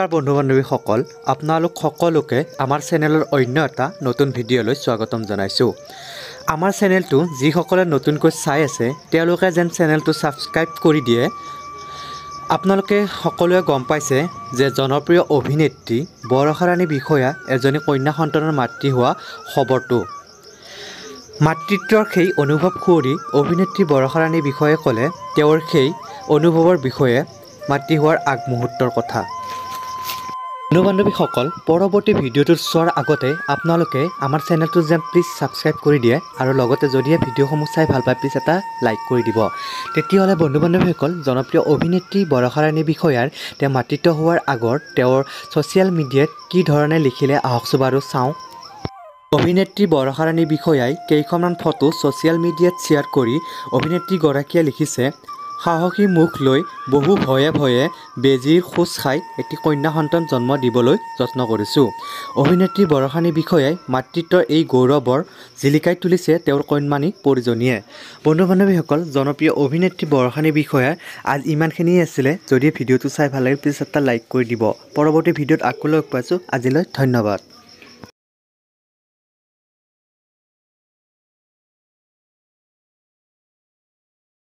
নমস্কাৰ বন্ধু বান্ধৱীসকল, আপোনালোক সকলোকে আমাৰ চেনেলৰ অন্য এটা নতুন ভিডিঅ'লৈ স্বাগতম জনাইছোঁ। আমাৰ চেনেলটো যিসকলে নতুনকৈ চাই আছে তেওঁলোকে যেন চেনেলটো ছাবস্ক্ৰাইব কৰি দিয়ে। আপোনালোকে সকলোৱে গম পাইছে যে জনপ্ৰিয় অভিনেত্ৰী বৰষা ৰাণী বিষয়া এজনী কন্যা সন্তানৰ মাতৃ হোৱা খবৰটো। মাতৃত্বৰ সেই অনুভৱ কৰি অভিনেত্ৰী বৰষা ৰাণী বিষয়াই ক'লে তেওঁৰ সেই অনুভৱৰ বিষয়ে মাতৃ হোৱাৰ আগমুহূৰ্তৰ কথা। বন্ধু বান্ধৱীসকল, পৰৱৰ্তী ভিডিঅ'টো চোৱাৰ আগতে আপোনালোকে আমাৰ চেনেলটো যেন প্লিজ ছাবস্ক্ৰাইব কৰি দিয়ে আৰু লগতে যদিহে ভিডিঅ'সমূহ চাই ভাল পায় প্লিজ এটা লাইক কৰি দিব। তেতিয়াহ'লে বন্ধু বান্ধৱীসকল, জনপ্ৰিয় অভিনেত্ৰী বৰষা ৰাণী বিষয়াৰ তেওঁ মাতৃত্ব হোৱাৰ আগৰ তেওঁৰ ছ'চিয়েল মিডিয়াত কি ধৰণে লিখিলে আহকচোন বাৰু চাওঁ। অভিনেত্ৰী বৰষা ৰাণী বিষয়াই কেইখনমান ফটো ছ'চিয়েল মিডিয়াত শ্বেয়াৰ কৰি অভিনেত্ৰীগৰাকীয়ে লিখিছে, সাহসী মুখ লৈ বহু ভয়ে ভয়ে বেজীৰ খোজ খাই এটি কন্যা সন্তান জন্ম দিবলৈ যত্ন কৰিছোঁ। অভিনেত্ৰী বৰষা ৰাণী বিষয়াই মাতৃত্বৰ এই গৌৰৱৰ জিলিকাই তুলিছে তেওঁৰ কণমানি পৰিজনীয়ে। বন্ধু বান্ধৱীসকল, জনপ্ৰিয় অভিনেত্ৰী বৰষা ৰাণী বিষয়াৰ আজ ইমানখিনিয়ে আছিলে। যদি ভিডিঅ'টো চাই ভাল লাগে প্লিজ এটা লাইক কৰি দিব। পৰৱৰ্তী ভিডিঅ'ত আকৌ লগ পাইছোঁ। আজিলৈ ধন্যবাদ।